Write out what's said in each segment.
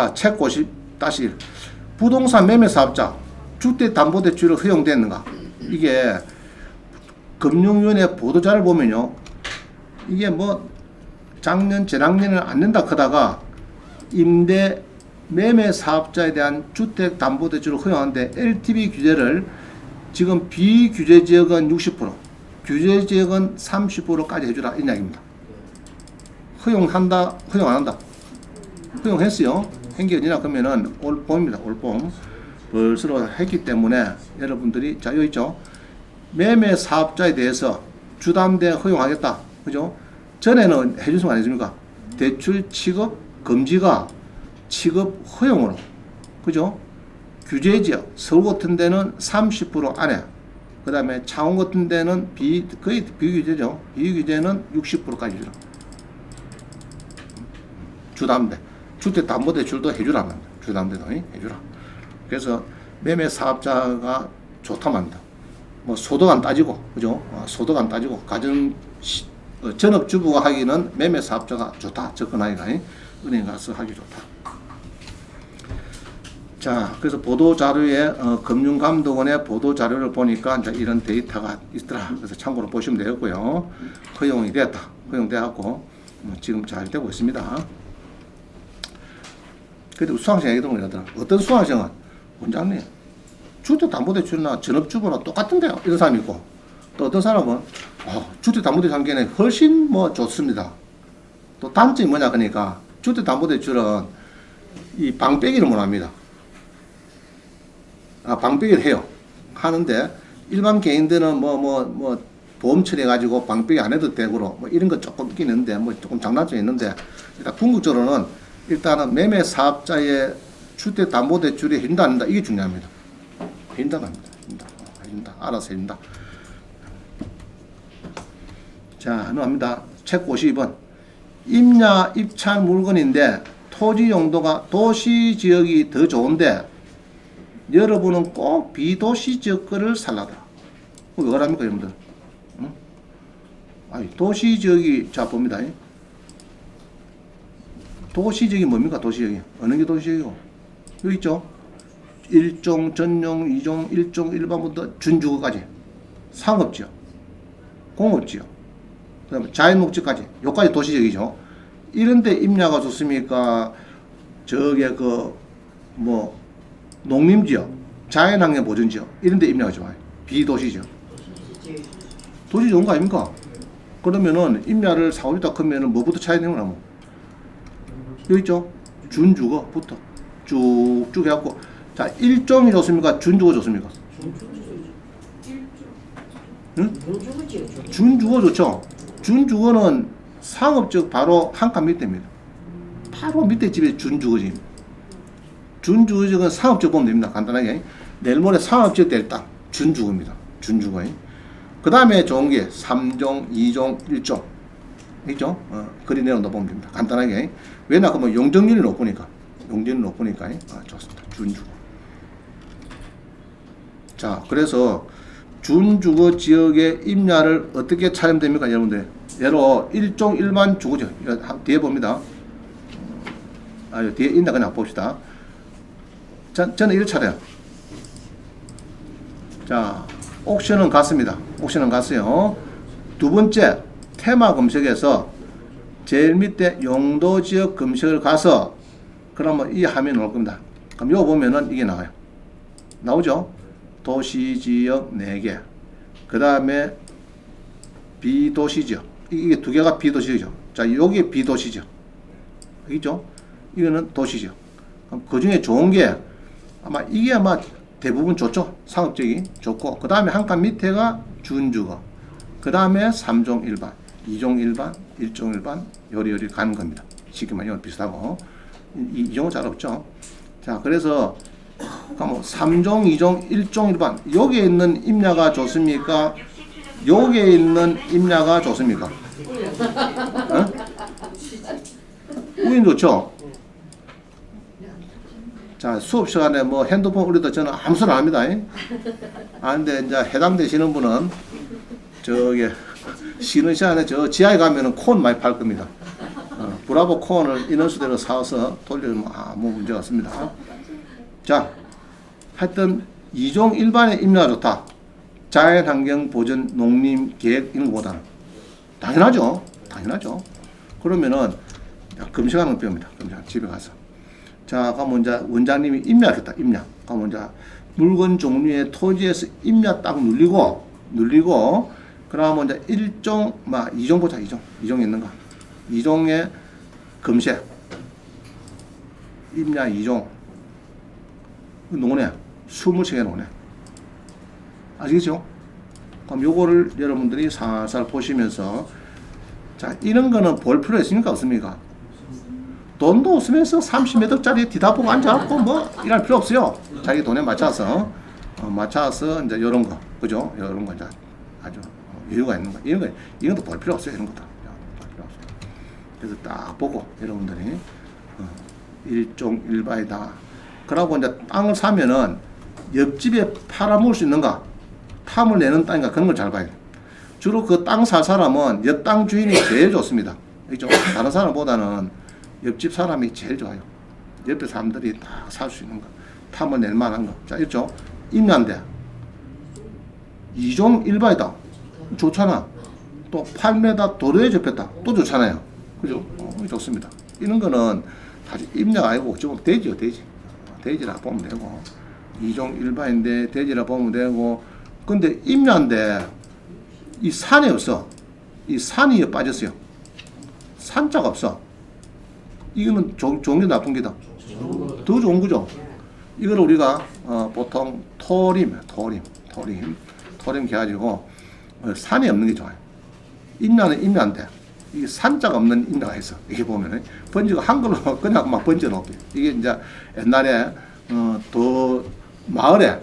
자, 책 50-1 부동산 매매 사업자 주택담보대출을 허용됐는가? 이게 금융위원회 보도자를 보면요, 이게 뭐 작년 재작년에는 안 된다 하다가 임대 매매 사업자에 대한 주택담보대출을 허용하는데 LTV 규제를 지금 비규제 지역은 60%, 규제 지역은 30%까지 해주라 이 이야기입니다. 허용한다, 허용 안 한다? 허용했어요. 행기 어디나 그러면은 올봄입니다. 올봄 벌써 했기 때문에 여러분들이 자 여기 있죠. 매매 사업자에 대해서 주담대 허용하겠다. 그죠? 전에는 해주시면 안 해줍니까? 대출 취급 금지가 취급 허용으로. 그죠? 규제 지역, 서울 같은 데는 30% 안에, 그 다음에 창원 같은 데는 거의 비규제죠. 비규제는 60%까지 주라. 주담대. 주택담보대출도 해주라. 주담대도 해주라. 그래서 매매 사업자가 좋다고 합니다. 뭐 소득 안 따지고, 그죠? 소득 안 따지고, 전업주부가 하기는 매매 사업자가 좋다. 접근하기가 은행 가서 하기 좋다. 자, 그래서 보도자료에 금융감독원의 보도자료를 보니까 이제 이런 데이터가 있더라. 그래서 참고로 보시면 되겠고요. 허용이 됐다. 허용돼갖고 지금 잘 되고 있습니다. 그래도 수강생 얘기도 이러더라. 어떤 수강생은 원장님 주택담보대출이나 전업주부나 똑같은데요. 이런 사람이 있고, 또 어떤 사람은 주택담보대출 한개는 훨씬 뭐 좋습니다. 또 단점이 뭐냐 그러니까 주택담보대출은 이 방빼기를 못합니다. 방빼기를 해요. 하는데 일반 개인들은 뭐 보험 처리해가지고 방빼기 안 해도 되고 뭐 이런 거 조금 있긴 있는데 뭐 조금 장단점이 있는데, 일단 궁극적으로는 일단은 매매 사업자의 주택담보대출이 해준다 안 한다 이게 중요합니다. 해준다 안 합니다. 해준다. 알아서 해준다. 자, 넘어갑니다. 책 52번. 임야 입찰 물건인데 토지 용도가 도시 지역이 더 좋은데 여러분은 꼭 비도시 지역 거를 살라더라. 왜 그럽니까 여러분들? 응? 아니, 도시 지역이, 자 봅니다. 도시 지역이 뭡니까? 도시 지역이 어느 게 도시 지역이고? 여기 있죠. 1종, 전용, 2종, 1종, 일반부터 준주거까지 상업지역, 공업지역, 그다음에 자연목지까지 여기까지 도시지역이죠. 이런데 임야가 좋습니까? 저게 뭐 농림지역, 자연환경 보전지역 이런데 임야가 좋아요. 비도시지역. 도시 좋은 거 아닙니까? 그러면은 임야를 사고 싶다 하면은 뭐부터 차야 되는구나 뭐. 여기 있죠. 준주거부터 쭉쭉 해갖고, 자 1종이 좋습니까? 준주거 좋습니까? 응? 준주거 좋죠. 준주거는 상업적 바로 한 칸 밑에입니다. 바로 밑에 집에 준주거지. 준주거지역은 상업적 보면 됩니다. 간단하게 내일 모레 상업지역 될 땅 준주거입니다. 준주거. 그 다음에 좋은 게 3종, 2종, 1종 있죠? 그리 내려온다 보면 됩니다. 간단하게. 왜냐 그러면 용적률이 높으니까. 용적률이 높으니까 좋습니다. 준주거. 자, 그래서 준주거 지역의 임야를 어떻게 찾으면 됩니까, 여러분들? 예로 1종 일반 주거죠. 뒤에 봅니다. 뒤에 있나 그냥 봅시다. 저는 이렇게 찾아요. 자, 옥션은 갔습니다. 옥션은 갔어요. 두 번째 테마 검색에서 제일 밑에 용도 지역 검색을 가서 그러면 이 화면이 나올 겁니다. 그럼 이거 보면은 이게 나와요. 나오죠? 도시 지역 4개. 그 다음에 비도시 지역. 이게 두 개가 비도시 지역. 자, 여기 비도시 지역. 있죠? 이거는 도시 지역. 그럼 그 중에 좋은 게 이게 아마 대부분 좋죠. 상업적이 좋고. 그 다음에 한 칸 밑에가 준주거. 그 다음에 3종 일반, 2종 일반, 1종 일반, 요리요리 가는 겁니다. 쉽게 말하면 비슷하고. 이 종은 잘 없죠. 자, 그래서 뭐 3종, 2종, 1종 일반. 여기에 있는 임야가 좋습니까? 여기에 있는 임야가 좋습니까? 우린 좋죠. 자, 수업 시간에 뭐 핸드폰 우리도 저는 아무 소리 안 합니다. 근데 이제 해당되시는 분은 저기 쉬는 시간에 저 지하에 가면은 콘 많이 팔 겁니다. 브라보 코어를 인원수대로 사서 돌리면 아무 문제가 없습니다. 자, 하여튼 2종 일반의 임야가 좋다. 자연환경 보전 농림 계획 이런 것보다는 당연하죠. 당연하죠. 그러면은 검색하는 거 배웁니다. 검색 집에 가서. 자, 그러면 이제 원장님이 임야겠다. 임야. 그러면 이제 물건 종류의 토지에서 임야 딱 눌리고 그러면 이제 1종, 2종 보자. 2종 있는가? 2종의 검색. 임야 2종. 노네. 20책에 노네. 아시겠죠? 그럼 요거를 여러분들이 살살 보시면서, 자, 이런 거는 볼 필요 있습니까? 없습니까? 돈도 없으면서 30몇 억짜리 뒤다보고 앉아갖고 뭐 일할 필요 없어요. 자기 돈에 맞춰서 이제 요런 거, 그죠? 요런 거 이제 아주 여유가 있는 거. 이런 거 볼 필요 없어요. 이런 것도. 볼 필요 없어요. 그래서 딱 보고 여러분들이 일종 일바이다. 그러고 이제 땅을 사면은 옆집에 팔아먹을 수 있는가? 탐을 내는 땅인가? 그런 걸 잘 봐야 돼요. 주로 그 땅 살 사람은 옆 땅 주인이 제일 좋습니다. 그죠? 다른 사람보다는 옆집 사람이 제일 좋아요. 옆에 사람들이 다 살 수 있는 거. 탐을 낼 만한 거. 자, 있죠? 임야인데 2종 1바이다. 좋잖아. 또 8m 도로에 접했다. 또 좋잖아요. 그죠? 좋습니다. 이런 거는 사실 임야가 아니고 좀 대지요, 대지. 대지라 보면 되고. 2종 1바인데 대지라 보면 되고. 근데 임야인데 이 산이 없어. 이 산이 빠졌어요. 산자가 없어. 이거는 좋은 게 나쁜 게다. 더 좋은 거죠. 이걸 우리가 보통 토림 해가지고 산이 없는 게 좋아요. 임야는 임야인데 이 산자가 없는 임야가 있어. 이렇게 보면은 번지가 한글로 그냥 막 번져 놓게. 이게 이제 옛날에 더 마을에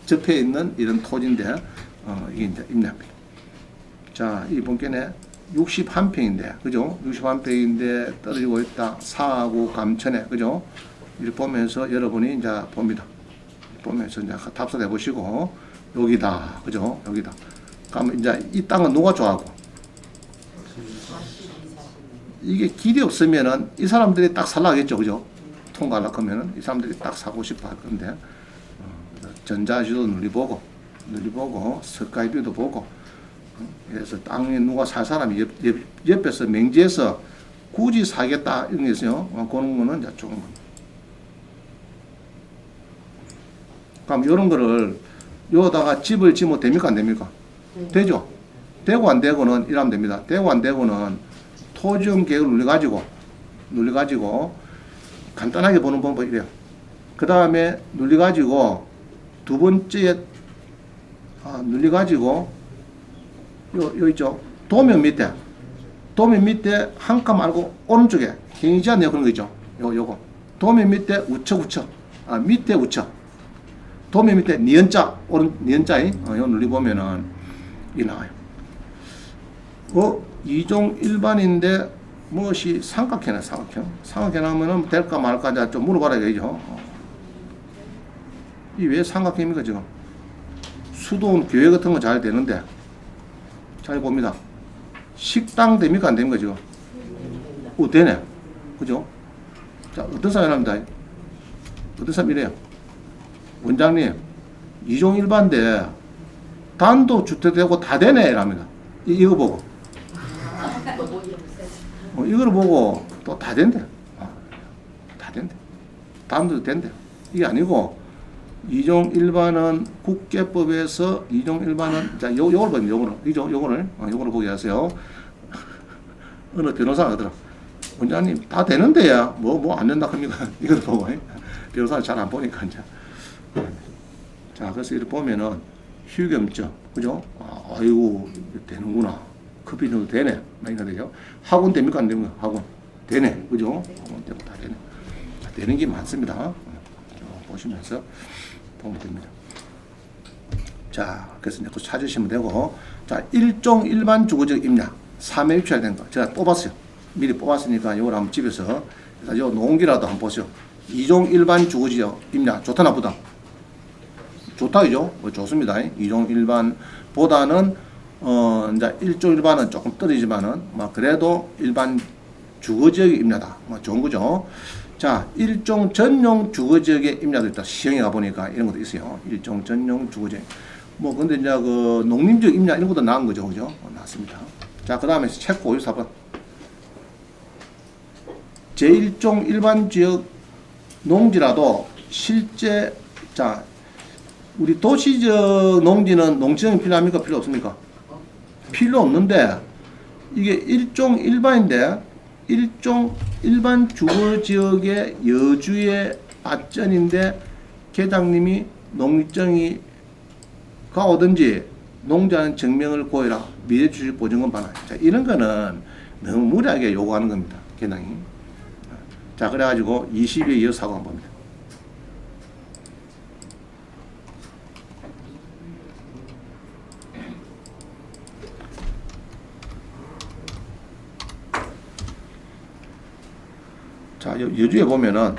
접해 있는 이런 토지인데 이게 이제 임야입니다. 자, 이 본견에 61평인데, 그죠? 61평인데 떨어지고 있다. 사하고 감천에, 그죠? 이렇게 보면서 여러분이 이제 봅니다. 보면서 이제 탑승해 보시고, 여기다, 그죠? 여기다. 그러면 이제 이 땅은 누가 좋아하고? 이게 길이 없으면은 이 사람들이 딱 살라겠죠, 그죠? 통과하려고 하면은 이 사람들이 딱 사고 싶어 할 건데, 전자지도 눌리보고, 석가이뷰도 보고, 그래서 땅에 누가 살 사람이 옆에서 맹지에서 굳이 사겠다 이런 게 있어요. 그런 거는 이제 좋은 겁니다. 그럼 이런 거를 여기다가 집을 지으면 됩니까? 안 됩니까? 되죠. 되고 안 되고는 이러면 됩니다. 되고 안 되고는 토지용 계획을 눌려가지고 간단하게 보는 방법이 이래요. 그 다음에 눌려가지고 두 번째 눌려가지고 요 있죠. 도면 밑에 한 칸 말고 오른쪽에 행이자 내 그런 거 있죠. 요거 도면 밑에 우측 밑에 우측 도면 밑에 니은자 니은자에 요 눌리 보면은 이 나와요. 2종 일반인데 무엇이 삼각형이네. 삼각형 하면은 될까 말까 이제 좀 물어봐야 되죠. 이 왜 삼각형입니까 지금? 수도원 교회 같은 거 잘 되는데. 잘 봅니다. 식당 됩니까? 안 됩니까, 지금? 되네. 그죠? 자, 어떤 사람입니다. 어떤 사람 이래요. 원장님, 2종 일반인데, 단독주택되고 다 되네. 이랍니다. 이거 보고. 이걸 보고 또 다 된대. 다 된대. 단독 된대. 이게 아니고, 2종 일반은 국계법에서 2종 일반은 자 요걸 보면 요거를 보게 하세요. 어느 변호사가 하더라. 원장님 다 되는데야 뭐 안 된다 합니까? 이걸 보고 변호사는 잘 안 보니까 이제. 자, 그래서 이렇게 보면은 휴겸증, 그죠? 아이고 되는구나. 커피도 되네. 많이 되죠. 학원 됩니까? 안 됩니까? 학원 되네. 그죠? 학원 되고 다 되네. 되는 게 많습니다. 보시면서 보면 됩니다. 자, 그래서 이제 그 찾으시면 되고, 자, 일종 일반 주거적 임야 3회 유치할 된 거 제가 뽑았어요. 미리 뽑았으니까 이걸 한번 집에서 요 농기라도 한번 보세요. 2종 일반 주거지역 임야 좋다 나쁘다? 좋다, 그죠? 좋습니다. 2종 일반보다는 이제 1종 일반은 조금 떨어지지만은 그래도 일반 주거지역에 임야다. 뭐 좋은 거죠. 자, 일종 전용 주거지역에 임야도 있다. 시행에 가보니까 이런 것도 있어요. 일종 전용 주거지역. 뭐, 근데 이제 그 농림지역 임야 이런 것도 나온 거죠. 그죠? 나왔습니다. 자, 그 다음에 체크 54번. 제1종 일반 지역 농지라도 실제, 자, 우리 도시적 농지는 농지정이 필요합니까? 필요 없습니까? 필요 없는데, 이게 일종 일반인데, 일종 일반 주거지역의 여주의 밭전인데, 계장님이 농지정이 가오든지 농자는 증명을 고해라. 미래주식 보증금 반환. 자, 이런 거는 너무 무리하게 요구하는 겁니다. 계장이. 자, 그래가지고 20에 이어서 사고 한번 봅니다. 자, 여주에 보면은,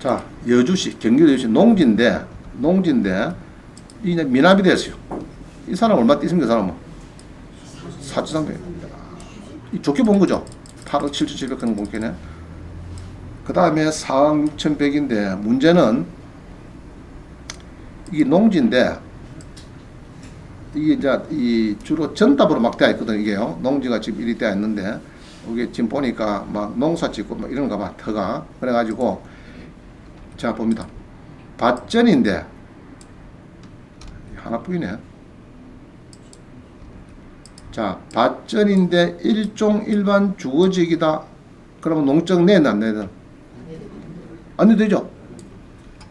자, 여주시, 경기도 여주시 농지인데, 이제 미납이 됐어요. 이 사람 얼마 뛰습니까, 사람은? 4,300. 좋게 본 거죠. 8억 7,700 하는 공개네. 그 다음에 4억 6,100인데, 문제는, 이게 농지인데, 이게 이제, 이 주로 전답으로 막 되어 있거든, 이게요. 농지가 지금 이리 되어 있는데, 이게 지금 보니까 막 농사 짓고 막 이런가 봐, 터가. 그래가지고, 자, 봅니다. 밭전인데, 하나뿐이네. 자, 밭전인데 일종 일반 주거지역이다. 그러면 농적 내는 안 내는? 안 내도 되죠?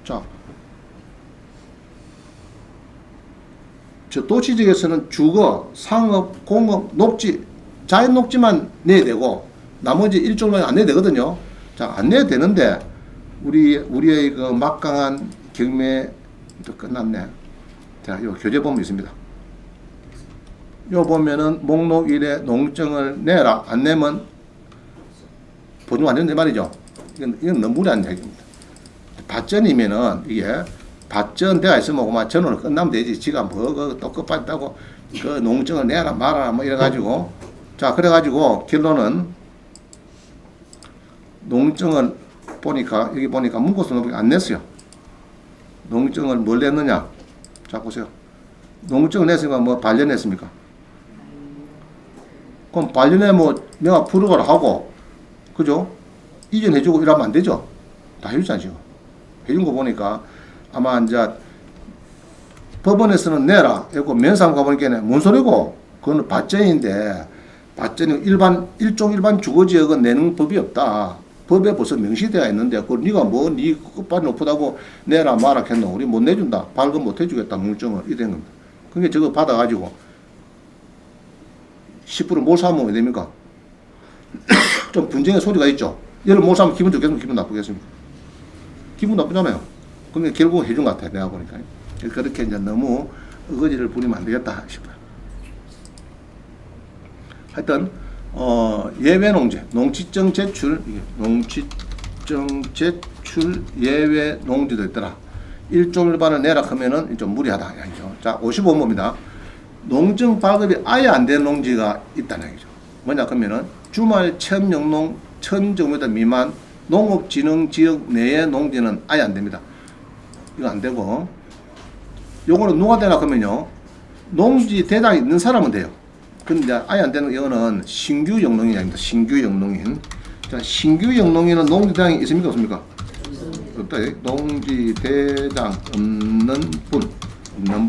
자, 저 도시지역에서는 주거, 상업, 공업, 녹지, 자연 녹지만 내야 되고, 나머지 일종만 안 내야 되거든요. 자, 안 내야 되는데, 우리의 그 막강한 경매도 끝났네. 자, 요 교재본이 있습니다. 요 보면은 목록 1에 농증을 내라. 안 내면 보증 안 된다 말이죠. 이건 너무 무리한 얘기입니다. 밭전이면은 이게 밭전 대가 있으면 막 전원을 끝나면 되지. 지가 또 끝봤다고 그 농증을 내라 말아라 뭐 이래가지고, 자, 그래가지고 결론은 농증을 보니까 여기 보니까 문고수 안 냈어요. 농증을 뭘 냈느냐? 자, 보세요. 농증을 냈으니까 뭐 반려냈습니까? 그럼 반려내 뭐 내가 프로그를 하고, 그죠? 이전해주고 이러면 안 되죠? 다 해주잖아, 지금. 해준 거 보니까 아마 이제 법원에서는 내라. 이거 면상 가보니까 뭔 소리고? 그거는 밭전인데, 밭전이 일종 일반 주거지역은 내는 법이 없다. 법에 벌써 명시되어 있는데, 그걸 네가 뭐, 네 끝발이 높다고 내라 마라 했노. 우리 못 내준다. 발급 못 해주겠다. 물증을. 이런 겁니다. 그게 저거 받아가지고 10% 몰사하면 왜 됩니까? 좀 분쟁의 소리가 있죠. 얘를 몰사하면 기분 좋겠습니까? 기분 나쁘겠습니까? 기분 나쁘잖아요. 근데 결국 해준 것 같아요. 내가 보니까. 그렇게 이제 너무 어거지를 부리면 안 되겠다 싶어요. 하여튼, 예외 농지, 농지증 제출 예외 농지도 있더라. 일종 일반을 내라 하면은 좀 무리하다. 이죠. 자, 55번입니다. 농증 발급이 아예 안 되는 농지가 있다는 얘기죠. 뭐냐, 그러면은 주말 체험용농 1000제곱미터 미만 농업진흥지역 내의 농지는 아예 안 됩니다. 이거 안 되고, 요거는 누가 되나 그러면요, 농지 대장이 있는 사람은 돼요. 근데 아예 안 되는 이거는 신규 영농인이 아닙니다. 신규 영농인. 자, 신규 영농인은 농지 대장이 있습니까? 없습니까? 없다. 농지 대장 없는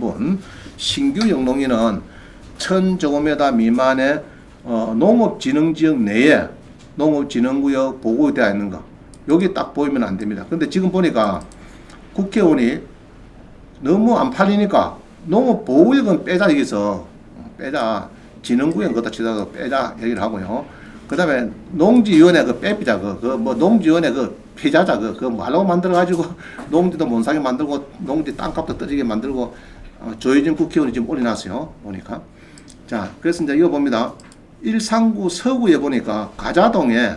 분. 신규 영농인은 1000제곱미터 미만의 농업진흥지역 내에 농업진흥구역 보고되어 있는 거. 여기 딱 보이면 안 됩니다. 근데 지금 보니까 국회의원이 너무 안 팔리니까 농업보호구역은 빼자 여기서. 빼자. 진흥구역 갖다 치다가 빼자 얘기를 하고요. 그 다음에 농지위원회 빼피자 뭐 농지위원회 피자자 그 말로 만들어가지고 농지도 못 사게 만들고 농지 땅값도 떨어지게 만들고 조혜진 국회의원이 지금 올려놨어요. 보니까. 자, 그래서 이제 이거 봅니다. 139 서구에 보니까 가자동에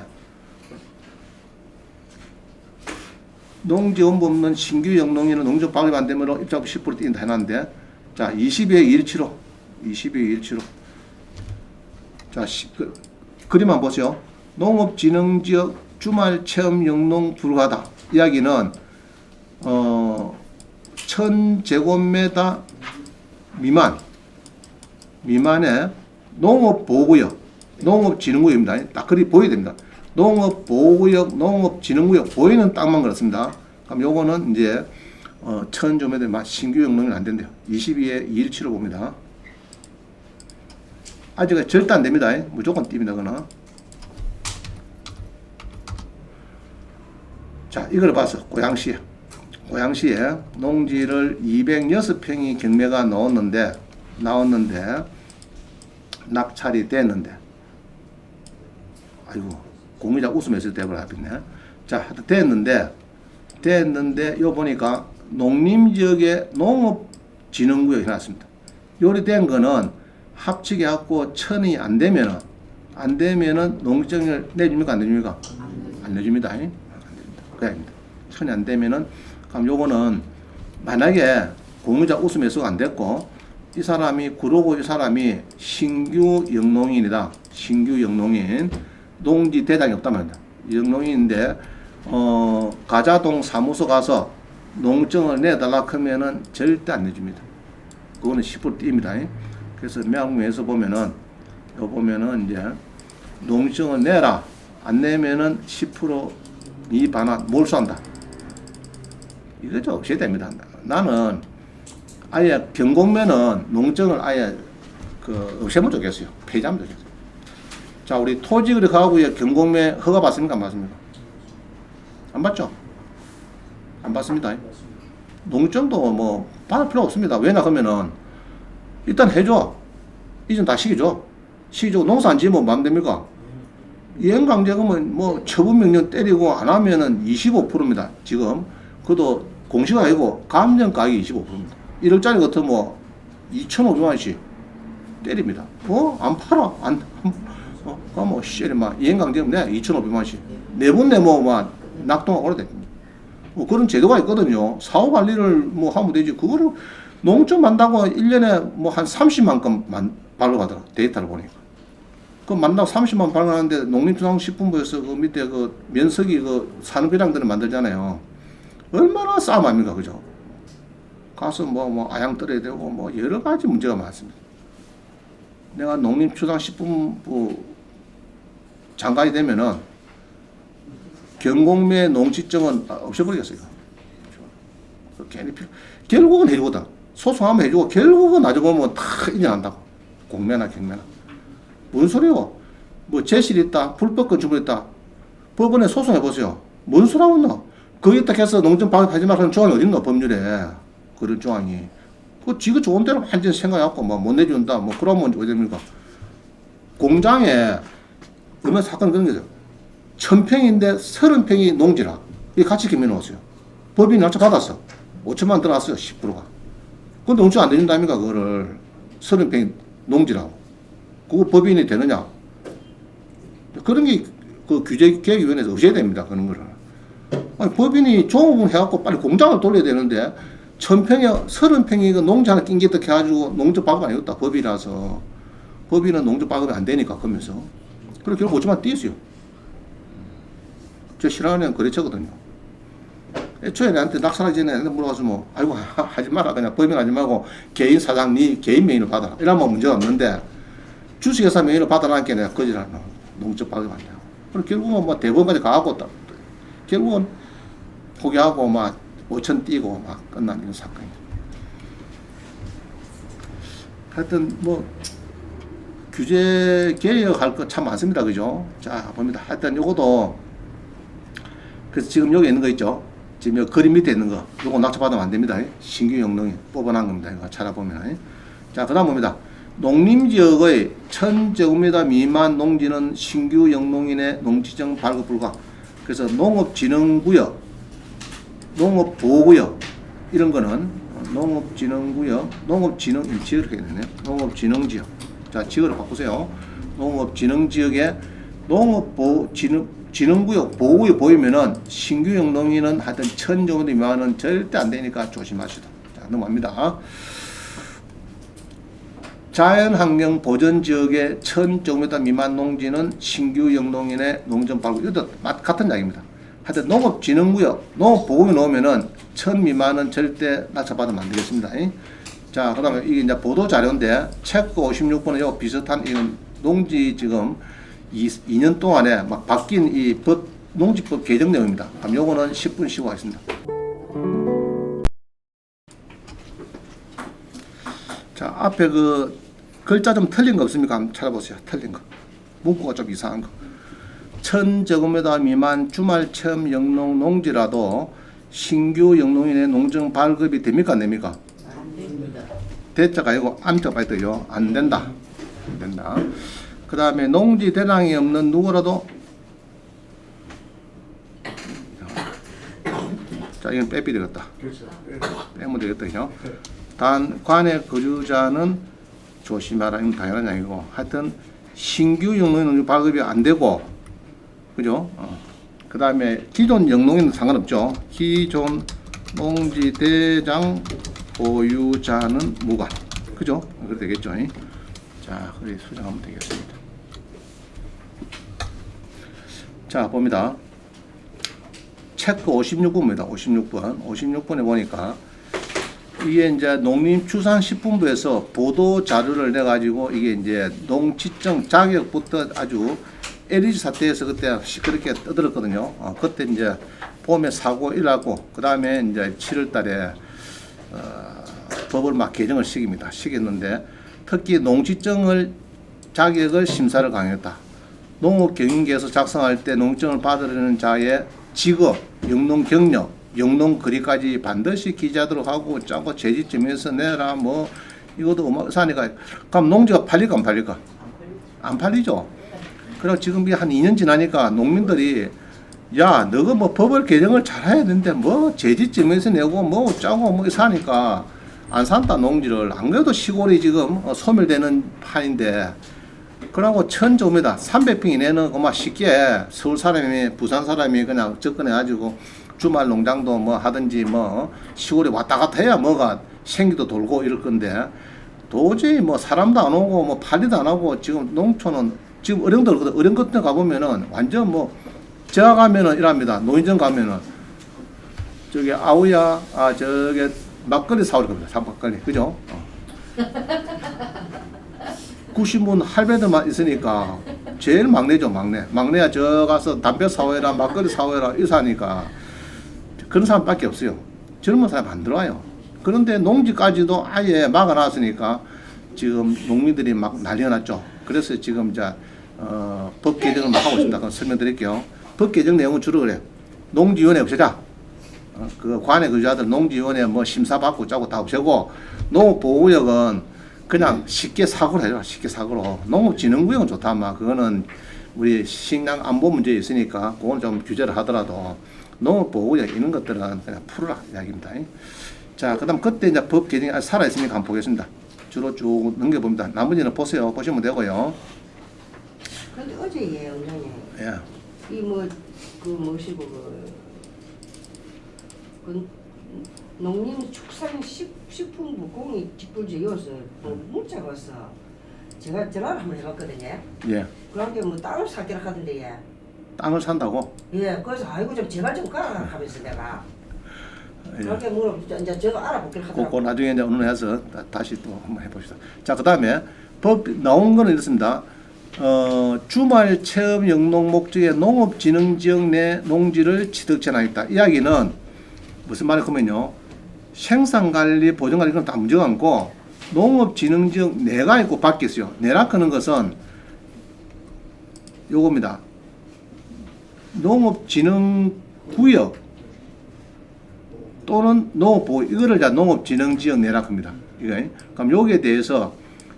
농지원부 없는 신규 영농인은 농지적 발급 안 되면 입장부 10% 뛴다 해놨는데, 자, 22에 175. 자, 그림 한번 보세요. 농업진흥지역 주말 체험 영농 불가하다. 이야기는 1000제곱미터 미만의 농업보호구역, 농업진흥구역입니다. 딱 그리 보여야 됩니다. 농업보호구역, 농업진흥구역 보이는 땅만 그렇습니다. 그럼 요거는 이제 1000제곱미터 신규 영농이 안 된대요. 22에 217로 봅니다. 아직은 절대 안 됩니다. 무조건 띄입니다. 그거는. 자, 이걸 봐서 고양시에 농지를 206평이 경매가 나왔는데 낙찰이 됐는데, 아이고 공유자 웃으면서 대보라 하겠네. 자, 됐는데 요 보니까 농림지역에 농업진흥구역이 해놨습니다. 요리 된 거는 합치게 갖고 1000이 안 되면은 농지증을 내줍니까 안 내줍니까? 안 내줍니다. 안 내줍니다. 그래야입니다. 1000이 안 되면은, 그럼 요거는 만약에 공유자 웃으면서 안 됐고, 이 사람이 신규 영농인이다. 신규 영농인, 농지 대장이 없단 말입니다. 영농인인데 가자동 사무소 가서 농증을 내달라 하면은 절대 안 내줍니다. 그거는 10% 띄입니다. 그래서 명령에서 보면은 이제 농증을 내라, 안 내면은 10% 미반환 몰수한다. 이거죠. 없어야 됩니다. 나는 아예 경공매는 농증을 아예 없애면 좋겠어요. 폐지하면 좋겠어요. 자, 우리 토지거래 가구에 경공매 허가 받습니까? 안 받습니까? 안 받죠? 안 받습니다. 농증도 뭐 받을 필요 없습니다. 왜냐 하면은 일단 해줘. 이전 다 시켜줘. 농사 안 지으면 뭐 하면 됩니까? 이행강제금은 뭐 처분명령 때리고 안 하면은 25%입니다. 지금 그것도 공시가 아니고 감정가격이 25%입니다. 1억짜리 같으면 뭐 2,500원씩 때립니다. 안 팔아. 그럼 이행강제금 내 2,500원씩. 내분 내면 낙동가 오래됩니다. 그런 제도가 있거든요. 사후관리를 하면 되지. 그거를 농점 만다고 1년에 한 30만 건 발급하더라. 데이터를 보니까. 그 만나고 30만 발급하는데 농림수산식품부에서 그 밑에 면석이 산업비량들을 만들잖아요. 얼마나 싸움 아닙니까? 그죠? 가서 아양 떨어야 되고 여러 가지 문제가 많습니다. 내가 농림수산식품부 장관이 되면은 경공매 농지증은 없애버리겠어요. 괜히 결국은 해주거든. 소송하면 해주고 결국은 나중에 보면 다 인정한다고. 공매나 경매나. 뭔 소리요? 제실 있다, 불법 건축물 있다. 법원에 소송해보세요. 뭔 소리하고 있나? 거기다 해서 농정 발급하지 말라는 조항이 어딨나, 법률에. 그런 조항이. 지가 좋은 대로 완전 생각해갖고 못 내준다. 그러면 어디 됩니까? 공장에 얼마 사건 그런 거죠. 1000평인데 30평이 농지라. 이 같이 기밀 넣었어요. 법인이 날짜 받았어. 5천만 들어갔어요. 10%가. 근데 농지 안 내준다니까, 그거를. 30평이 농지라고. 그거 법인이 되느냐? 그런 게 규제개혁위원회에서 없애야 됩니다. 그런 거를. 아니, 법인이 조업을 해갖고 빨리 공장을 돌려야 되는데 1000평에 30평이 농지 하나 낑기듯 해가지고 농지 발급 아니었다. 법이라서. 법인은 농지 발급이 안 되니까 그러면서. 그래서 결국 5천만 띄었어요. 저 싫어하는 거래처거든요. 애초에 나한테 낙찰하기 전에 물어가서 아이고 하지 마라. 그냥 법인 하지 말고 개인 사장 니 개인 명의로 받아라. 이러면 문제가 없는데 주식회사 명의로 받아라니까 내가 거짓하는 농적 발급 안 돼요. 그럼 결국은 대법원까지 가고 결국은 포기하고 5천 띄고 끝난 이런 사건이죠. 하여튼 규제 개혁할 거 참 많습니다. 그죠? 자, 봅니다. 하여튼 요것도 그래서 지금 여기 있는 거 있죠? 지금 여기 그림 밑에 있는 거 요거 낙찰받으면 안 됩니다. 신규 영농이 뽑아놓은 겁니다. 이거 찾아보면. 자, 그 다음 봅니다. 농림지역의 1000제곱미터 미만 농지는 신규 영농인의 농지정 발급 불가. 그래서 농업진흥구역, 농업보호구역 이런 거는 농업진흥구역, 농업진흥지역 이렇게 되네요. 농업진흥지역. 자, 지역을 바꾸세요. 농업진흥지역에 진흥구역, 보호구역 보이면은 신규 영농인은 하여튼 1000제곱미터 미만은 절대 안 되니까 조심하시다. 자, 넘어갑니다. 자연환경 보전지역의 1000제곱미터 미만 농지는 신규 영농인의 농전 발굴. 이것도 같은 이야기입니다. 하여튼 농업진흥구역, 농업보호구역 넣으면은 1000 미만은 절대 낙찰받으면 안 되겠습니다. 자, 그 다음에 이게 이제 보도자료인데, 체크 56번은 요 비슷한 이건 농지 지금 2년 동안에 막 바뀐 이 농지법 개정 내용입니다. 그럼 요거는 10분 쉬고 하겠습니다. 자, 앞에 그 글자 좀 틀린 거 없습니까? 한번 찾아보세요. 틀린 거. 문구가 좀 이상한 거. 1000제곱미터 미만 주말 체험 영농 농지라도 신규 영농인의 농정 발급이 됩니까? 안 됩니까? 안 됩니다. 대자가 아니고 암자가 빠져요. 안 된다. 안 된다. 그 다음에 농지 대장이 없는 누구라도, 자, 이건 빼야 되겠다. 빼면 되겠다. 단 관내 거주자는 조심하라. 이건 당연한 얘기고, 하여튼 신규 영농인 농지 발급이 안 되고, 그죠? 그 다음에 기존 영농인은 상관없죠. 기존 농지 대장 보유자는 무관. 그죠? 그렇게 되겠죠. 자, 그래 수정하면 되겠습니다. 자, 봅니다. 체크 56번입니다. 56번. 56번에 보니까 이게 이제 농림축산식품부에서 보도 자료를 내 가지고 이게 이제 농지정 자격부터 아주 LG 사태에서 그때 시끄럽게 떠들었거든요. 그때 이제 봄에 사고 일하고 그 다음에 이제 7월달에 법을 막 개정을 시켰는데 특히 농지정을 자격을 심사를 강요했다. 농업경영계에서 작성할 때 농지정을 받으려는 자의 직업, 영농 경력, 영농 거리까지 반드시 기재하도록 하고 짜고 제지점에서 내라 뭐 이것도 어마어마하니까 그럼 농지가 팔릴까 안 팔릴까? 안 팔리죠. 그리고 지금 한 2년 지나니까 농민들이 야 너가 뭐 법을 개정을 잘 해야 되는데 뭐 제지점에서 내고 뭐 짜고 뭐 사니까 안 산다 농지를. 안 그래도 시골이 지금 소멸되는 판인데 그러고 1000제곱미터 300평 이내는 그만 쉽게 서울 사람이 부산 사람이 그냥 접근해 가지고 주말 농장도 뭐 하든지 뭐 시골에 왔다 갔다 해야 뭐가 생기도 돌고 이럴 건데 도저히 뭐 사람도 안 오고 뭐 팔리도 안 하고 지금 농촌은 지금 어령 같은 데 가보면은 완전 뭐 제가 가면은 이랍니다. 노인정 가면은 저기 아우야 저게 막걸리 사올 겁니다. 막걸리 그죠? 90문 할배들만 있으니까 제일 막내죠. 막내야 저 가서 담배 사오해라 막걸리 사오해라 이사니까 그런 사람밖에 없어요. 젊은 사람 안 들어와요. 그런데 농지까지도 아예 막아놨으니까 지금 농민들이 막 난리가 났죠. 그래서 지금 이제 법 개정을 막 하고 있습니다. 그럼 설명드릴게요. 법 개정 내용은 주로 그래. 농지위원회 없애자. 그 관내 거주자들 농지위원회 뭐 심사받고 짜고 다 없애고 농업보호구역은 그냥 쉽게 사고로 해줘. 쉽게 사고로. 농업진흥구역은 좋다. 아마 그거는 우리 식량 안보 문제 있으니까 그건 좀 규제를 하더라도 농업보호구역 이런 것들은 그냥 풀어라 이야기입니다. 자, 그다음 그때 이제 법 개정이 살아 있으니까 한번 보겠습니다. 주로 쭉 넘겨봅니다. 나머지는 보세요. 보시면 되고요. 근데 어제 원장님. 예. 이 뭐 그 뭐시고 그 농림축산식품부 공익 직불지여서 문자가 왔어. 제가 전화를 한번 해봤거든요. 예. 그런게 뭐 땅을 사기라 하던데 예. 땅을 산다고? 예. 그래서 아이고 좀 제발 좀 가라 하면서 내가. 예. 그렇게 뭐 이제 저거 알아보기로 하더라고. 그거 나중에 이제 논의해서 다시 또 한번 해봅시다. 자, 그 다음에 법 나온 거는 이렇습니다. 주말 체험 영농 목적의 농업진흥지역 내 농지를 취득 제한하겠다. 이야기는 무슨 말이냐면요. 생산관리, 보존관리 그건 다 문제가 없고 농업진흥지역 내가 있고 밖에 있어요. 내라 하는 것은 요겁니다. 농업진흥구역 또는 농업보호 이거를 자 농업진흥지역 내라 합니다. 그럼 여기에 대해서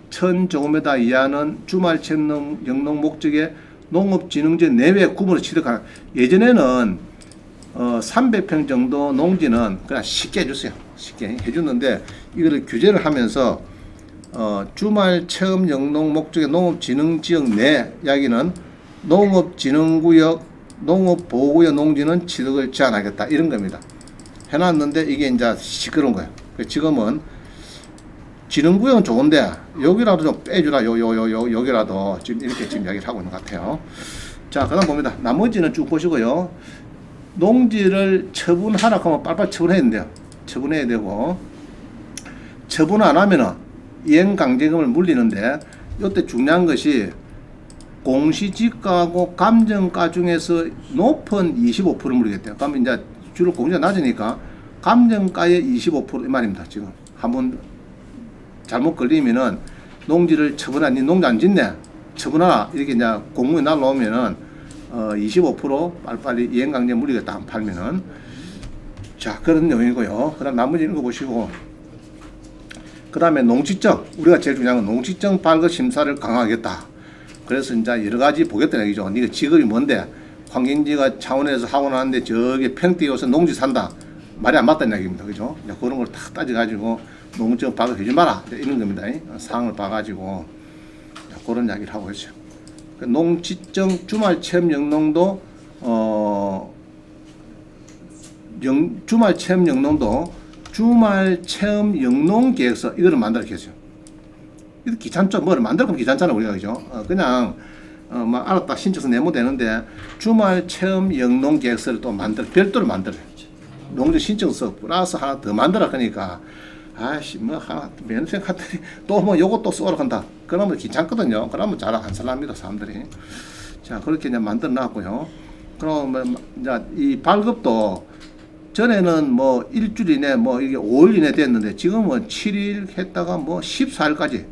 1000제곱미터 이하는 주말 체험 영농 목적의 농업진흥지역 내외 구분을 취득하는. 예전에는 300평 정도 농지는 그냥 쉽게 해줬어요. 쉽게 해줬는데 이거를 규제를 하면서 주말 체험 영농 목적의 농업진흥지역 내 이야기는 농업진흥구역, 농업보호구역 농지는 취득을 제한하겠다 이런 겁니다. 해놨는데 이게 이제 시끄러운 거예요. 지금은 지능구역은 좋은데 여기라도 좀 빼주라. 여기라도 지금 이렇게 지금 이야기를 하고 있는 것 같아요. 자, 그다음 봅니다. 나머지는 쭉 보시고요. 농지를 처분하라 하면 빨리빨리 처분해야 된대요. 처분해야 되고, 처분 안 하면은 이행강제금을 물리는데, 이때 중요한 것이 공시지가하고 감정가 중에서 높은 25%를 물리겠대요. 그러면 이제 주로 공시가 낮으니까 감정가의 25%이 말입니다. 지금 한번 잘못 걸리면은 농지를 처분하니 농지 안 짓네, 처분하라, 이렇게 이제 공문이 날라오면은 25% 빨리빨리 이행강제 물리겠다 안 팔면은. 자, 그런 내용이고요. 그다음 나머지 읽어 보시고, 그 다음에 농지증, 우리가 제일 중요한 건 농지증 발급 심사를 강화하겠다. 그래서 이제 여러 가지 보겠다는 얘기죠. 네가 직업이 뭔데, 환경지가 차원에서 하고 나는데 저기 평택에 와서 농지 산다, 말이 안 맞다는 얘기입니다. 그죠? 그런 걸 다 따져가지고 농지증 발급해주지 마라, 이런 겁니다. 사항을 봐가지고 그런 이야기를 하고 있어요. 농지증 주말 체험 영농도 주말 체험 영농도 주말 체험 영농 계획서 이거를 만들어 계세요. 이거 귀찮죠? 뭐를 만들면 귀찮잖아 우리가. 그죠? 그냥 막 알았다 신청서 내면 되는데, 주말 체험 영농 계획서를 또 별도로 만들어요. 농지 신청서 플러스 하나 더 만들어. 그러니까 아씨 뭐 하나 면생 같더니 또 뭐 요것도 써라 한다. 그러면 귀찮거든요. 그러면 잘 안 살랍니다 사람들이. 자, 그렇게 이제 만들어 놨고요. 그러면 이제 이 발급도 전에는 뭐 일주일 이내 뭐 이게 5일 이내 됐는데, 지금은 7일 했다가 뭐 14일까지,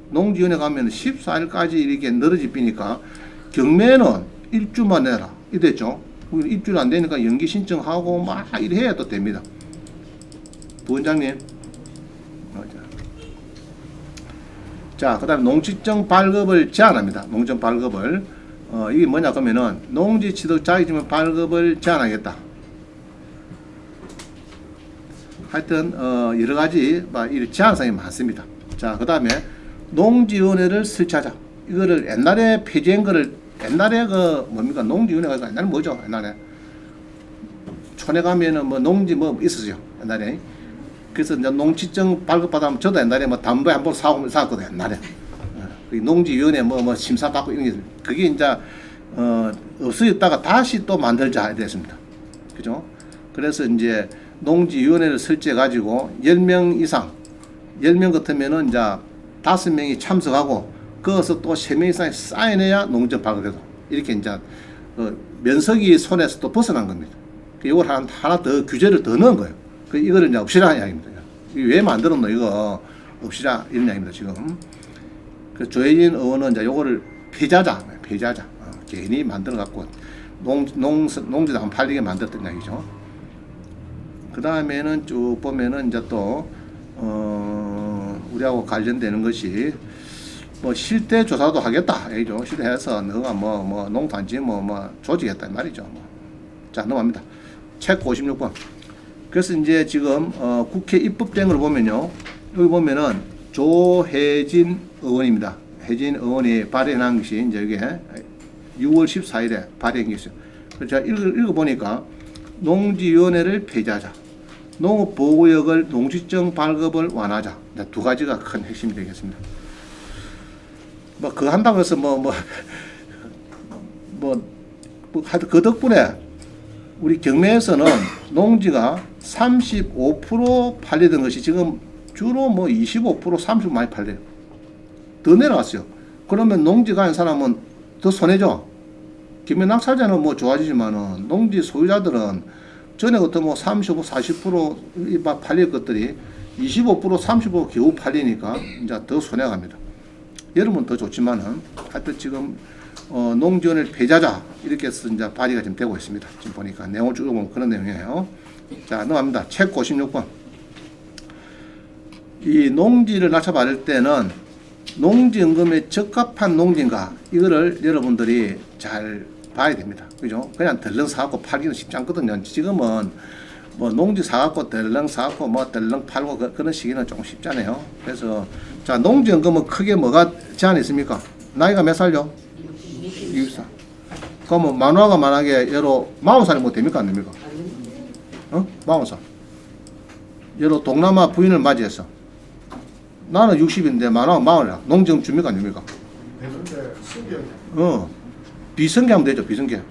농지원에 가면 14일까지 이렇게 늘어지니까 경매는 일주만 내라 이랬죠. 일주일 안 되니까 연기 신청하고 막 이래 해야 또 됩니다. 부원장님. 자, 그 다음에 농지증 발급을 제한합니다. 농지증 발급을. 이게 뭐냐 그러면은 농지 취득 자격증 발급을 제한하겠다. 하여튼 여러 가지 이 제한사항이 많습니다. 자, 그 다음에 농지위원회를 설치하자. 이거를 옛날에 폐지한 거를, 옛날에 그 뭡니까 농지위원회가 옛날에 뭐죠? 옛날에 촌에 가면은 뭐 농지 뭐 있었죠 옛날에. 그래서 이제 농지증 발급받으면, 저도 옛날에 뭐 담보에 한번 사왔거든요 옛날에. 농지위원회 뭐 심사 받고 이런 게, 그게 이제 없어졌다가 다시 또 만들자 됐습니다. 그죠? 그래서 이제 농지위원회를 설치해 가지고 10명 이상, 10명 같으면은 이제 5명이 참석하고, 거기서 또 3명 이상이 사인해야 농지증 발급돼도, 이렇게 이제 면석이 손에서 또 벗어난 겁니다. 이걸 하나 더 규제를 더 넣은 거예요. 이거를 이제 없애라는 이야기입니다. 왜 만들었노 이거 없애라 이런 이야기입니다 지금. 그 조혜진 의원은 이제 요거를 폐지하자. 괜히 만들어 갖고 농지도 안 팔리게 만들었던 이야기죠. 그 다음에는 쭉 보면은 이제 또 우리하고 관련되는 것이 뭐 실태 조사도 하겠다 얘기죠. 실태해서 너가 뭐 농단지 뭐 조직했다 말이죠. 자, 넘어갑니다. 책 56번. 그래서 이제 지금 국회 입법된 걸 보면요, 여기 보면은 조혜진 의원입니다. 혜진 의원이 발의한 것이 이제 이게 6월 14일에 발의한 게 있어요. 그래서 제가 읽어보니까 농지위원회를 폐지하자, 농업보호구역을 농지증 발급을 완화하자, 두 가지가 큰 핵심이 되겠습니다. 뭐 그거 한다고 해서 하여튼 그 덕분에 우리 경매에서는 농지가 35% 팔리던 것이 지금 주로 뭐 25%, 30% 많이 팔려요. 더 내려갔어요. 그러면 농지 가는 사람은 더 손해죠. 경매 낙찰자는 뭐 좋아지지만은 농지 소유자들은 전에부터 뭐 35, 40% 팔릴 것들이 25%, 30% 겨우 팔리니까 이제 더 손해갑니다. 여름은 더 좋지만은 하여튼 지금 농지원을 폐지하자 이렇게 해서 이제 발의가 지금 되고 있습니다. 지금 보니까 내용을 쭉 보면 그런 내용이에요. 자, 넘어갑니다. 책 56번. 이 농지를 낙찰받을 때는 농지연금에 적합한 농지인가, 이거를 여러분들이 잘 봐야 됩니다. 그죠? 그냥 덜렁 사갖고 팔기는 쉽지 않거든요. 지금은 뭐 농지 사갖고 덜렁 사갖고 뭐 덜렁 팔고 그런 시기는 조금 쉽잖아요. 그래서 자, 농지연금은 크게 뭐가 제한이 있습니까? 나이가 몇 살요? 64. 그러면 만화가 만약에 예로 40살이 뭐 됩니까 안 됩니까? 40살. 예로 동남아 부인을 맞이해서 나는 60인데 만원 마흔이야. 농지금 줍니까 안 줍니까? 되는데 신기하게 비승계하면 되죠. 비승계.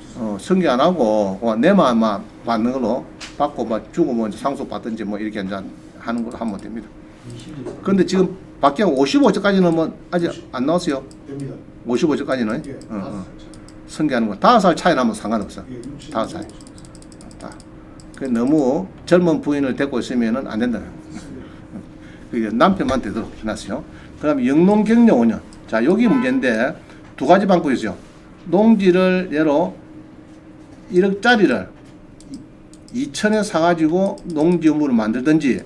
승계 안 하고 내만 받는 걸로 받고 주고 뭐 상속 받든지 뭐 이렇게 이제 하는 걸로 하면 됩니다. 근데 지금 밖에 55조까지는 뭐 아직 안 나왔어요. 됩니다. 55조까지는 예, 승계하는 거 5살 차이 나면 상관없어. 예, 60. 5살. 그 너무 젊은 부인을 데리고 있으면은 안 된다. 그게 남편만 되도록 해놨어요. 그다음에 영농경력 5년. 자, 여기 문제인데 두 가지 방법이 있어요. 농지를 예로 1억짜리를 2천에 사가지고 농지업무를 만들든지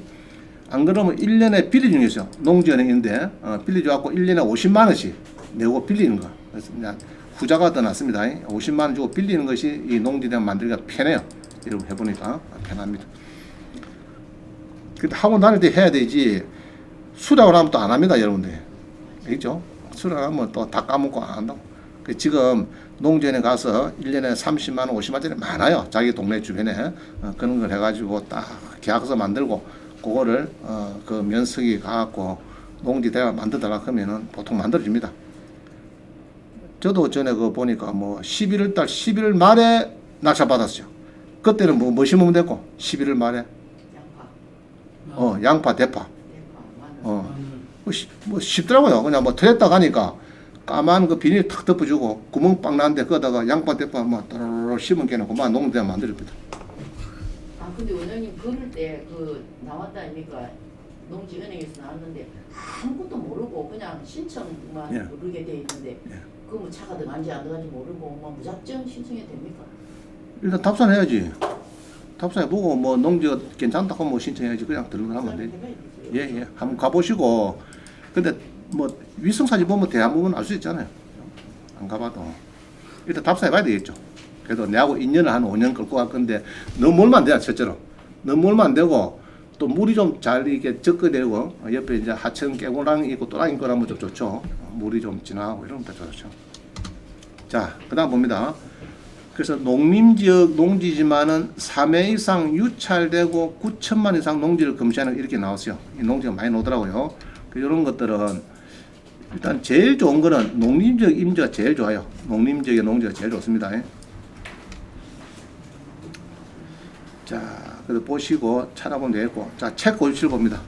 안 그러면 1년에 빌려주는 게 있어요. 농지은행인데 빌려줘갖고 1년에 50만 원씩 내고 빌리는 거. 그래서 이제 후자가 더 낫습니다. 50만 원 주고 빌리는 것이 이 농지대학 만들기가 편해요. 이렇게 해보니까 편합니다. 근데 학원 다닐 때 해야 되지 수락을 하면 또 안 합니다, 여러분들. 알겠죠? 수락을 하면 또 다 까먹고 안 한다고. 지금 농지원에 가서 1년에 30만 원, 50만 원짜리 많아요. 자기 동네 주변에. 그런 걸 해가지고 딱 계약서 만들고 그거를 그 면석이 가갖고 농지대학 만들더라 하면은 보통 만들어줍니다. 저도 전에 그거 보니까 뭐 11월 달 11월 말에 낙찰 받았어요. 그때는 뭐 심으면 됐고 11월 말에 양파, 대파. 뭐 쉽더라고요. 그냥 뭐 틀렸다 가니까 까만 그 비닐 탁 덮어주고 구멍 빵 나는데 거다가 양파, 대파 막 따로로 심은 게는 그만 농대 만들어줍니다. 아 근데 원장님 그럴 때 그 나왔다 아닙니까? 농지은행에서 나왔는데 아무것도 모르고 그냥 신청만 예. 누르게 돼 있는데 그 뭐 차가 들어간지 안 들어간지 모르고 뭐 무작정 신청해도 됩니까? 일단 답산해야지. 답산해보고 뭐 농지가 괜찮다 하면 뭐 신청해야지. 그냥 들어가면 되지. 예. 한번 가보시고. 근데 뭐 위성사진 보면 대한부분 알 수 있잖아요. 안 가봐도. 일단 답사해봐야 되겠죠. 그래도 내하고 인연을 한 5년 끌고 갈 건데 너무 멀면 안 돼요. 첫째로. 너무 멀면 안 되고 또 물이 좀 잘 이렇게 접근되고 옆에 이제 하천 깨고랑 있고 또랑이 거라면 좀 좋죠. 물이 좀 지나가고 이러면 더 좋죠. 자, 그 다음 봅니다. 그래서 농림지역 농지지만은 3회 이상 유찰되고 9천만 이상 농지를 검시하는 이렇게 나왔어요. 이 농지가 많이 나오더라고요. 이런 것들은 일단 제일 좋은 거는 농림지역 임대가 제일 좋아요. 농림지역의 농지가 제일 좋습니다. 자, 그래서 보시고 찾아보면 되겠고, 자, 책 57 봅니다.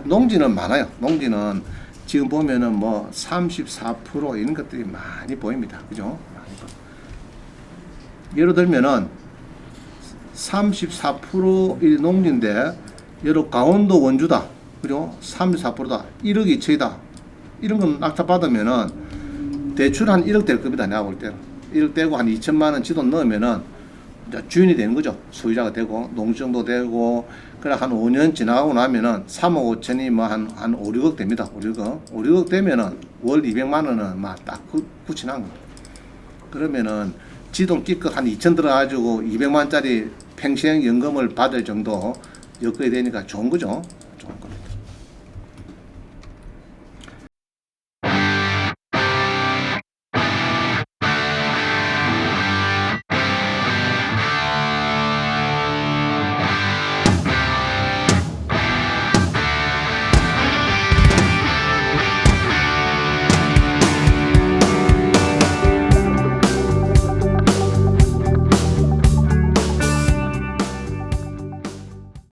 농지는 많아요. 농지는 지금 보면은 뭐 34% 이런 것들이 많이 보입니다. 그죠? 예를 들면은 34% 농지인데 예를 강원도 원주다. 그죠? 34%다. 1억 2천이다. 이런 건 낙찰 받으면은 대출 한 1억 될 겁니다. 내가 볼 때는. 1억 되고 한 2천만 원 지돈 넣으면은 이제 주인이 되는 거죠. 소유자가 되고 농지정도 되고 그래 한 5년 지나가고 나면은 3억 5천이 뭐 한 5, 6억 됩니다. 5, 6억 되면은 월 200만 원은 막 딱 굳히는 거예요. 그러면은 지돈 끼껏 한 2천 들어가지고 200만 원짜리 평생 연금을 받을 정도 여건이 되니까 좋은 거죠.